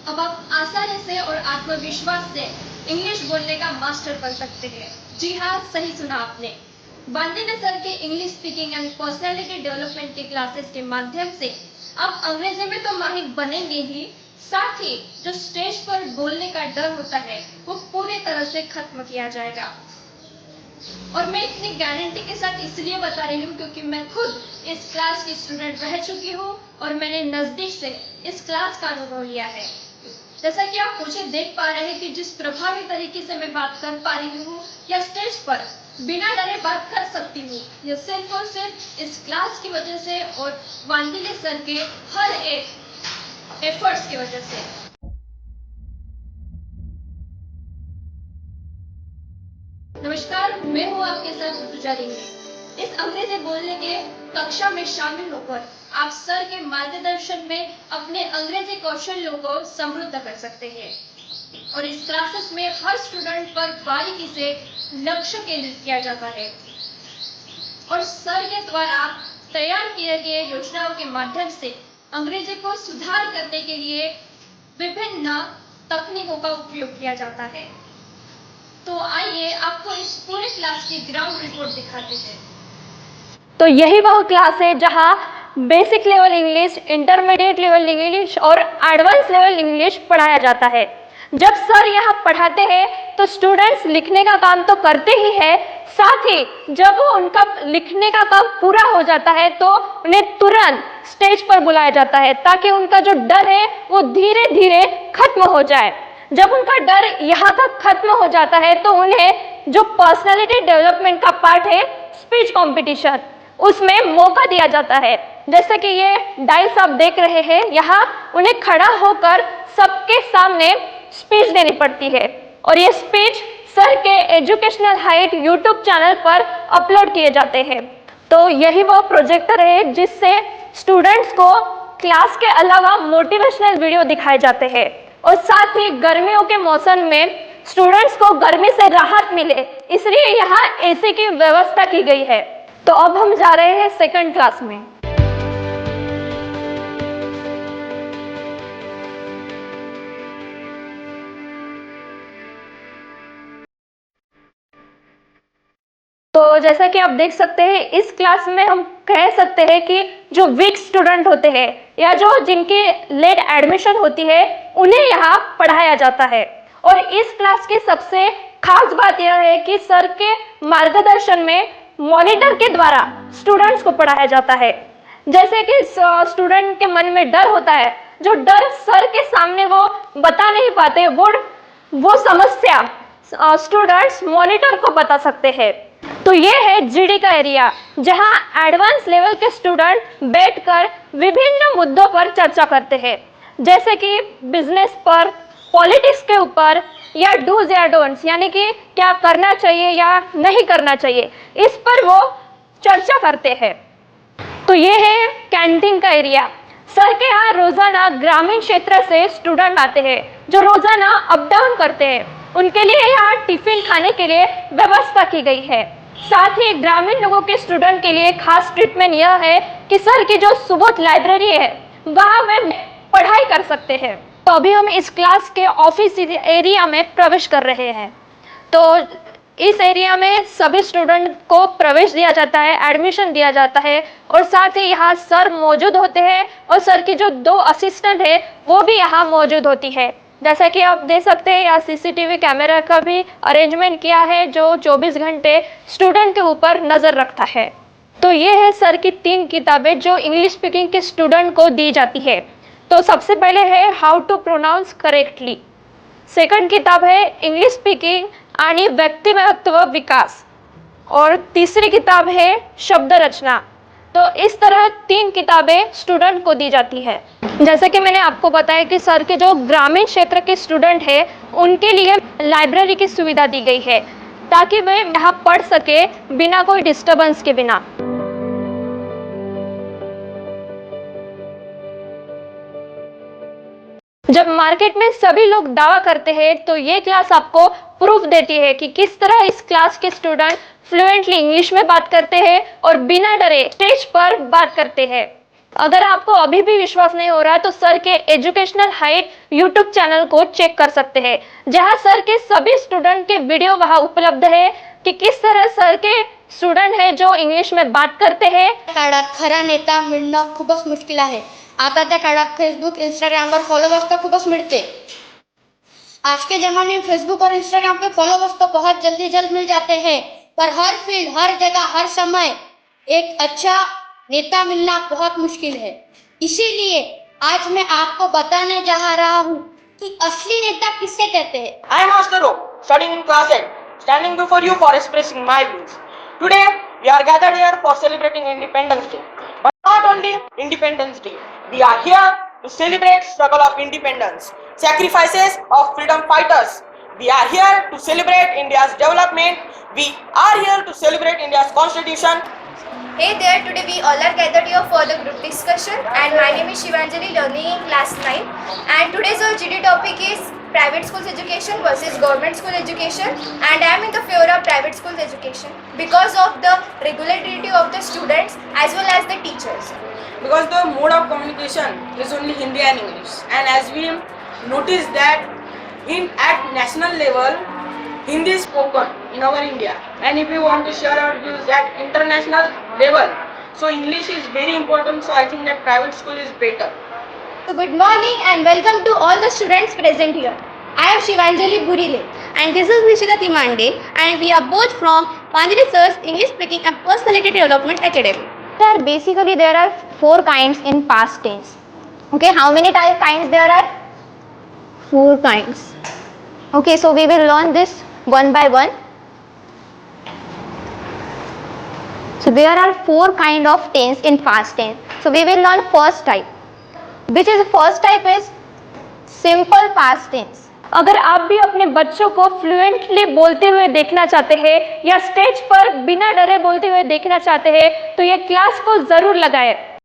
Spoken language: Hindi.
अब आप आसानी से और आत्मविश्वास से इंग्लिश बोलने का मास्टर बन सकते हैं। जी हाँ, सही सुना आपने। वांदिन्य सर के English speaking and personality development की क्लासेस के माध्यम से आप अंग्रेजी में तो माहिर बनेंगे ही, साथ ही जो स्टेज पर बोलने का डर होता है वो पूरी तरह से खत्म किया जाएगा। और मैं इतनी गारंटी के साथ इसलिए बता रही हूँ क्योंकि मैं खुद इस क्लास की स्टूडेंट रह चुकी हूँ और मैंने नजदीक से इस क्लास का अनुभव लिया है। जैसा कि आप मुझे देख पा रहे हैं कि जिस प्रभावी तरीके से मैं बात कर पा रही हूँ या स्टेज पर बिना डरे बात कर सकती हूँ, यह सिर्फ और सिर्फ इस क्लास की वजह से और वांदिले सर के हर एक एफर्ट्स की वजह से। नमस्कार, मैं हूँ आपके साथ पुजारी। इस अंग्रेजी बोलने के कक्षा में शामिल होकर आप सर के मार्गदर्शन में अपने अंग्रेजी कौशल्यों को समृद्ध कर सकते हैं और इस क्लासेस में हर स्टूडेंट पर बारीकी से लक्ष्य केंद्रित किया जाता है और सर के द्वारा तैयार किए गए योजनाओं के माध्यम से अंग्रेजी को सुधार करने के लिए विभिन्न तकनीकों का उपयोग किया जाता है। तो आइए आपको इस पूरे क्लास की ग्राउंड रिपोर्ट दिखाते हैं। तो यही वह क्लास है जहां basic level English, intermediate level English और एडवांस लेवल इंग्लिश पढ़ाया जाता है। जब सर यहाँ पढ़ाते हैं तो स्टूडेंट्स लिखने का काम तो करते ही है, साथ ही जब वो उनका लिखने का काम पूरा हो जाता है तो उन्हें तुरंत स्टेज पर बुलाया जाता है ताकि उनका जो डर है वो धीरे धीरे खत्म हो जाए। जब उनका डर यहाँ तक खत्म हो जाता है तो उन्हें जो पर्सनालिटी डेवलपमेंट का पार्ट है, स्पीच कंपटीशन, उसमें मौका दिया जाता है। जैसे कि ये डाइस आप देख रहे हैं, यहाँ उन्हें खड़ा होकर सबके सामने स्पीच देनी पड़ती है और ये स्पीच सर के एजुकेशनल हाइट यूट्यूब चैनल पर अपलोड किए जाते हैं। तो यही वो प्रोजेक्टर है जिससे स्टूडेंट्स को क्लास के अलावा मोटिवेशनल वीडियो दिखाए जाते हैं और साथ ही गर्मियों के मौसम में स्टूडेंट्स को गर्मी से राहत मिले इसलिए यहाँ एसी की व्यवस्था की गई है। तो अब हम जा रहे हैं सेकंड क्लास में। तो जैसा कि आप देख सकते हैं इस क्लास में हम कह सकते हैं कि जो वीक स्टूडेंट होते हैं या जो जिनकी लेट एडमिशन होती है उन्हें यहाँ पढ़ाया जाता है। और इस क्लास की सबसे खास बात यह है कि सर के मार्गदर्शन में मॉनिटर के द्वारा स्टूडेंट्स को पढ़ाया जाता है। जैसे कि स्टूडेंट के मन में डर होता है, जो डर सर के सामने वो बता नहीं पाते, वो समस्या स्टूडेंट्स मॉनिटर को बता सकते हैं। तो ये है जीडी का एरिया जहां एडवांस लेवल के स्टूडेंट बैठकर विभिन्न मुद्दों पर चर्चा करते हैं, जैसे कि बिजनेस पर, पॉलिटिक्स के ऊपर या डूज या डोंट्स, यानी कि क्या करना चाहिए या नहीं करना चाहिए, इस पर वो चर्चा करते हैं। तो ये है कैंटीन का एरिया। सर के यहाँ रोजाना ग्रामीण क्षेत्र से स्टूडेंट आते हैं जो रोजाना अप डाउन करते हैं, उनके लिए यहाँ टिफिन खाने के लिए व्यवस्था की गई है। साथ ही ग्रामीण लोगों के स्टूडेंट के लिए खास ट्रीटमेंट यह है कि सर की जो सुबोध लाइब्रेरी है वहाँ वे पढ़ाई कर सकते हैं। तो अभी हम इस क्लास के ऑफिस एरिया में प्रवेश कर रहे हैं। तो इस एरिया में सभी स्टूडेंट को प्रवेश दिया जाता है, एडमिशन दिया जाता है और साथ ही यहाँ सर मौजूद होते हैं और सर की जो 2 असिस्टेंट है वो भी यहाँ मौजूद होती है। जैसा कि आप देख सकते हैं यहाँ सीसीटीवी कैमरा का भी अरेंजमेंट किया है जो 24 घंटे स्टूडेंट के ऊपर नजर रखता है। तो ये है सर की 3 किताबें जो इंग्लिश स्पीकिंग के स्टूडेंट को दी जाती है। तो सबसे पहले है how to pronounce correctly, second किताब है इंग्लिश स्पीकिंग आणि व्यक्तिमत्व विकास और तीसरी किताब है शब्द रचना। तो इस तरह 3 किताबें स्टूडेंट को दी जाती है। जैसे कि मैंने आपको बताया कि सर के जो ग्रामीण क्षेत्र के स्टूडेंट हैं उनके लिए लाइब्रेरी की सुविधा दी गई है ताकि वे यहाँ पढ़ सके बिना कोई डिस्टर्बेंस के बिना। जब मार्केट में सभी लोग दावा करते हैं तो ये क्लास आपको प्रूफ देती है कि किस तरह इस क्लास के स्टूडेंट फ्लुएंटली इंग्लिश में बात करते हैं और बिना डरे स्टेज पर बात करते हैं। अगर आपको अभी भी विश्वास नहीं हो रहा है तो सर के एजुकेशनल हाइट यूट्यूब चैनल को चेक कर सकते हैं, जहां सर के सभी स्टूडेंट के वीडियो वहां उपलब्ध है कि किस तरह सर के स्टूडेंट है जो इंग्लिश में बात करते हैं। काळात खरा नेता मिळणं खूपच मुश्किल आहे. आता त्या काळात फेसबुक इंस्टाग्रामवर फॉलोवर्स तर खूपच मिळते. आज के ज़माने में फेसबुक और इंस्टाग्राम पे फॉलोवर्स तो बहुत जल्द मिल जाते हैं, पर हर फील्ड, हर जगह, हर समय एक अच्छा नेता मिलना बहुत मुश्किल है. इसीलिए आज मैं आपको बताने जा रहा हूँ कि असली नेता किसे कहते हैं. I am Master O, studying in class 8, standing before you for expressing my views. Today, we are gathered here for celebrating Independence Day. But not only Independence Day, we are here to celebrate struggle of independence, sacrifices of freedom fighters. We are here to celebrate India's development. We are here to celebrate India's constitution. Hey there, today we all are gathered here for the group discussion, and my name is Shivanjali, learning in class 9, and today's our GD topic is private schools education versus government school education, and I am in the favor of private schools education because of the regularity of the students as well as the teachers. Because the mode of communication is only Hindi and English, and as we notice that at national level Hindi is spoken in our India, and if we want to share our views at international level, so English is very important. So I think that private school is better. So good morning and welcome to all the students present here. I am Shivanjali Burile and this is Nishita Timande, and we are both from Panjali Sir's English Speaking and Personality Development Academy. Sir, basically there are 4 kinds in past tense. Okay, how many kinds there are? 4 kinds. Okay, so we will learn this one by one. So there are 4 kind of tense in past tense. So we will learn first type. Which is first type is simple past tense. अगर आप भी अपने बच्चों को फ्लुएंटली बोलते हुए देखना चाहते हैं या स्टेज पर बिना डरे बोलते हुए देखना चाहते हैं तो ये क्लास को जरूर लगाएं।